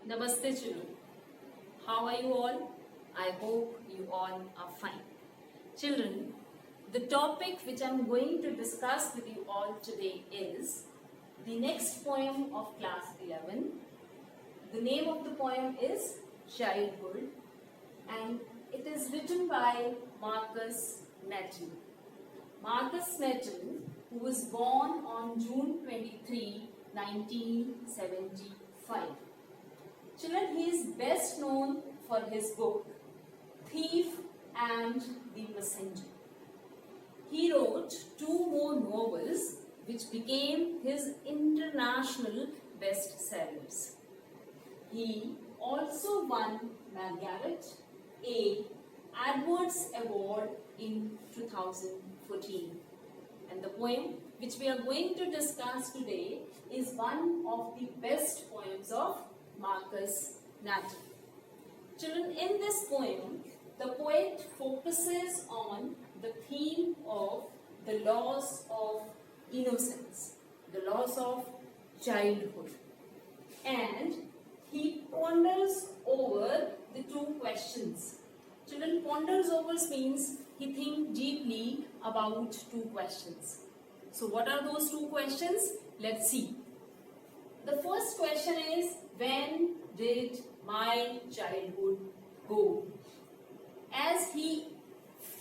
Namaste children. How are you all? I hope you all are fine. Children, the topic which I am going to discuss with you all today is the next poem of class 11. The name of the poem is Childhood and it is written by Marcus Nathan. Marcus Nathan, who was born on June 23, 1975. Children, he is best known for his book Thief and the Messenger. He wrote 2 more novels which became his international bestsellers. He also won Margaret A. Edwards Award in 2014. And the poem which we are going to discuss today is one of the best poems of Marcus Nathan. Children, in this poem, the poet focuses on the theme of the loss of innocence, the loss of childhood. And he ponders over the 2 questions. Children, ponders over means he thinks deeply about 2 questions. So what are those 2 questions? Let's see. The first question is, when did my childhood go? As he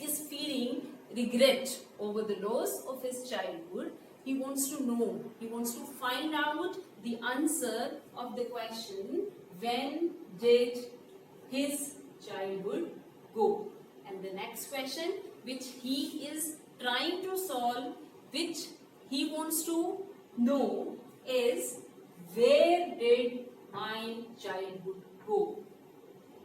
is feeling regret over the loss of his childhood, he wants to know, he wants to find out the answer of the question, when did his childhood go? And the next question which he is trying to solve, which he wants to know is, where did my childhood go?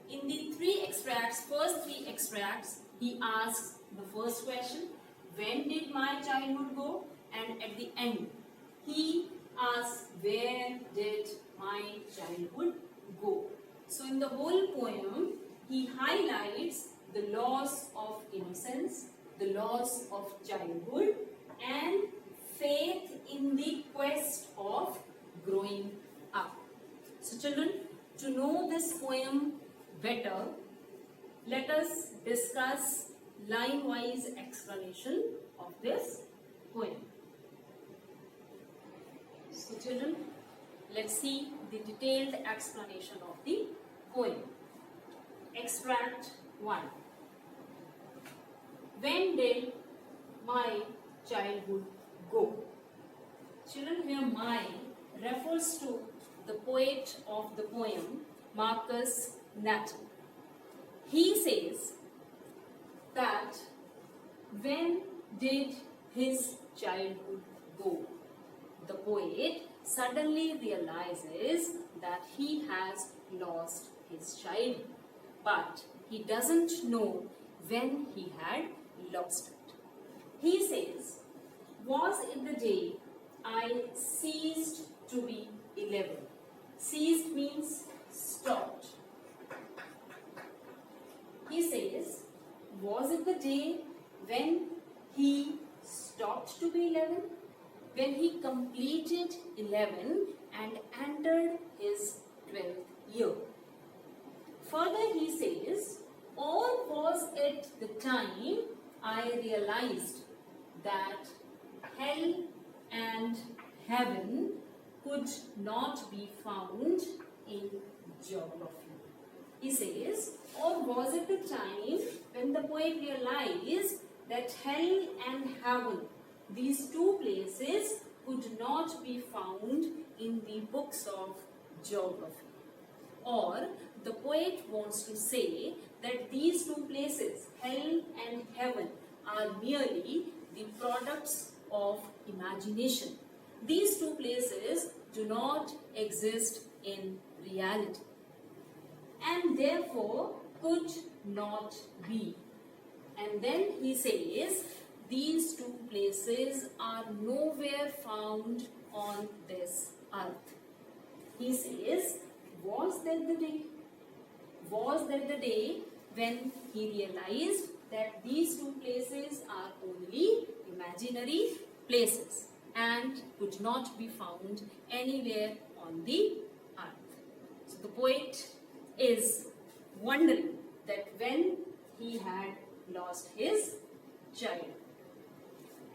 In the 3 extracts, first 3 extracts, he asks the first question, when did my childhood go? And at the end, he asks, where did my childhood go? So in the whole poem, he highlights the loss of innocence, the loss of childhood, and faith in the quest of growing up. So children, to know this poem better, let us discuss line-wise explanation of this poem. So children, let's see the detailed explanation of the poem. Extract 1. When did my childhood go? Children, here my refers to the poet of the poem, Marcus Nathan. He says that when did his childhood go? The poet suddenly realizes that he has lost his childhood, but he doesn't know when he had lost it. He says, was it the day I ceased to be 11? Ceased means stopped. He says, was it the day when he stopped to be 11? When he completed 11 and entered his 12th year. Further he says, or was it the time I realized that hell and heaven could not be found in geography? He says, or was it the time when the poet realized that hell and heaven, these 2 places, could not be found in the books of geography? Or the poet wants to say that these 2 places, hell and heaven, are merely the products of imagination. These 2 places do not exist in reality and therefore could not be. And then he says, these 2 places are nowhere found on this earth. He says, was that the day? Was that the day when he realized that these 2 places are only imaginary places and could not be found anywhere on the earth? So So the poet is wondering that when he had lost his child.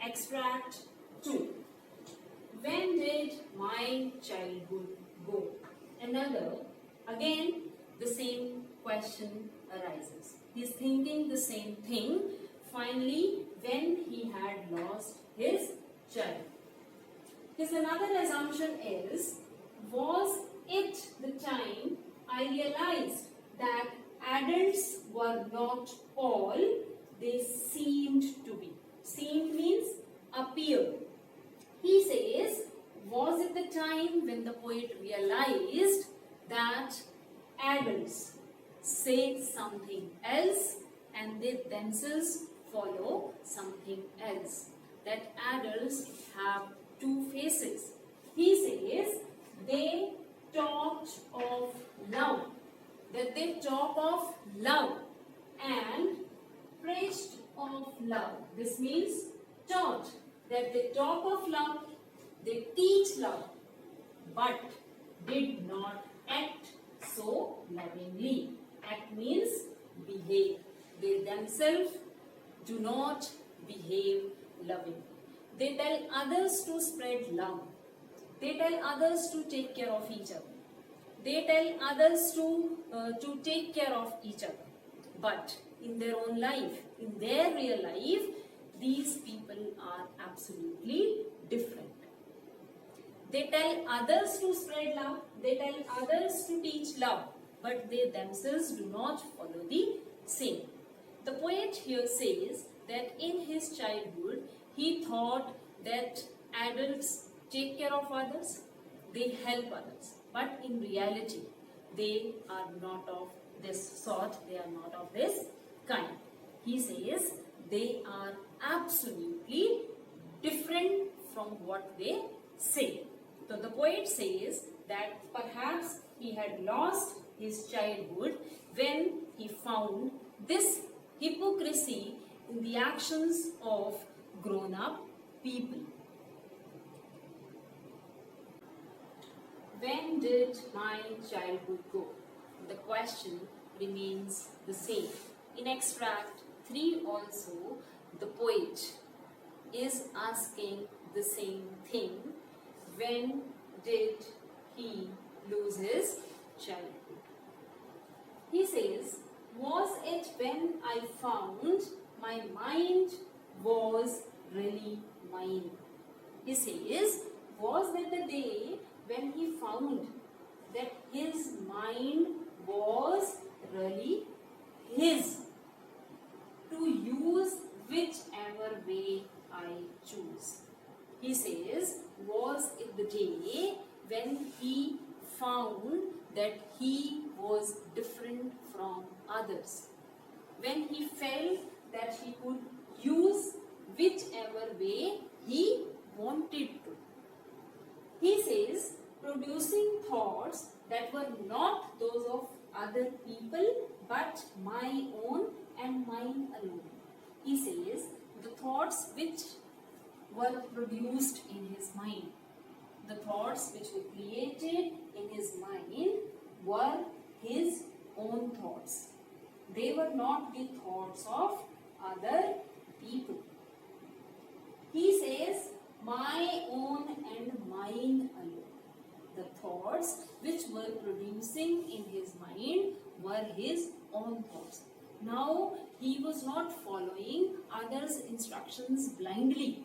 Extract 2. When did my childhood go? Another, again, the same question arises. He's thinking the same thing. Finally, when he had lost his child. His another assumption is, was it the time I realized that adults were not all they seemed to be? Seemed means appeared. He says, was it the time when the poet realized that adults say something else and they themselves follow something else? That adults have two faces. He says, they talked of love. That they talk of love and preached of love. This means taught. That they talk of love, they teach love, but did not act so lovingly. Act means behave. They themselves do not behave lovingly. They tell others to spread love. They tell others to take care of each other. They tell others to take care of each other. But in their own life, in their real life, these people are absolutely different. They tell others to spread love. They tell others to teach love. But they themselves do not follow the same. The poet here says that in his childhood, he thought that adults take care of others, they help others. But in reality, they are not of this sort, they are not of this kind. He says they are absolutely different from what they say. So the poet says that perhaps he had lost his childhood when he found this hypocrisy in the actions of grown-up people. When did my childhood go? The question remains the same. In extract 3 also, the poet is asking the same thing. When did he lose his childhood? He says, was it when I found my mind was really mine? He says, was that the day when he found that his mind was really his, to use whichever way I choose. He says, was it the day when he found that he was different from others, when he felt that he could use whichever way he wanted to. He says, producing thoughts that were not those of other people but my own and mine alone. He says, the thoughts which were produced in his mind, the thoughts which were created in his mind were his own thoughts. They were not the thoughts of other people. He says, my own and mine alone. The thoughts which were producing in his mind were his own thoughts. Now he was not following others' instructions blindly.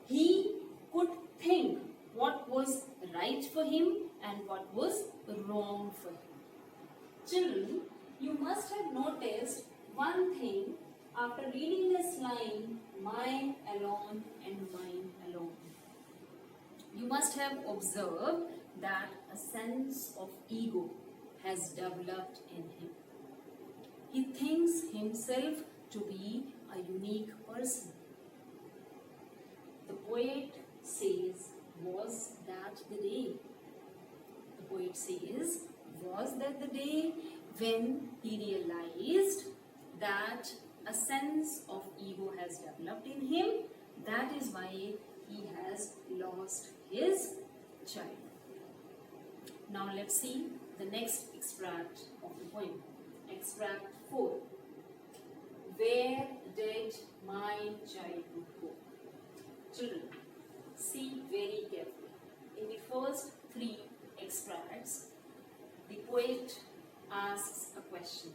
He could think what was right for him and what was wrong for him. Children, you must have noticed one thing after reading this line, mine alone and mine alone. You must have observed that a sense of ego has developed in him. He thinks himself to be a unique person. The poet says, was that the day? The poet says, was that the day when he realized that a sense of ego has developed in him? That is why he has lost his child. Now let's see the next extract of the poem. Extract 4. Where did my childhood go? Children, see very carefully. In the first 3 extracts, the poet asks a question.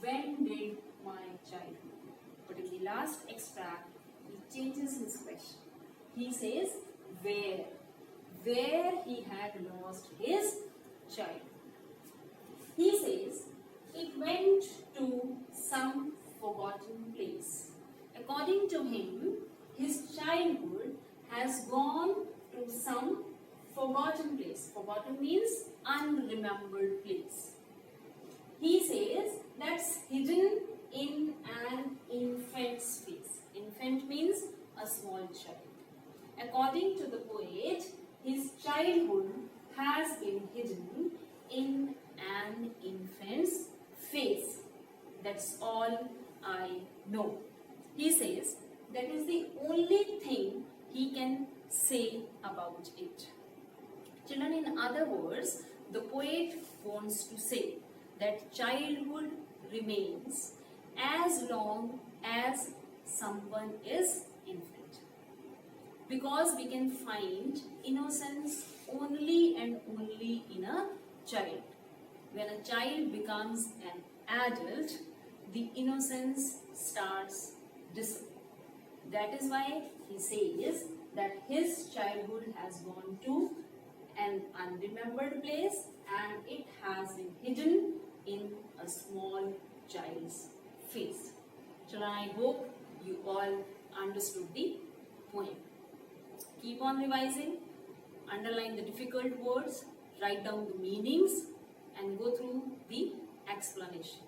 When did my childhood go? But in the last extract, he changes his question. He says, where? Where he had lost his childhood. He says, it went to some forgotten place. According to him, his childhood has gone to some forgotten place. Forgotten means unremembered place. He says that's hidden in an infant's face. Infant means a small child. According to the poet, his childhood has been hidden in an infant's face. That's all I know. He says that is the only thing he can say about it. Children, in other words, the poet wants to say that childhood remains as long as someone is infant. Because we can find innocence only and only in a child. When a child becomes an adult, the innocence starts disappearing. That is why he says that his childhood has gone to an unremembered place and it has been hidden in a small child's face. Children, I hope you all understood the poem. Keep on revising, underline the difficult words, write down the meanings and go through the explanation.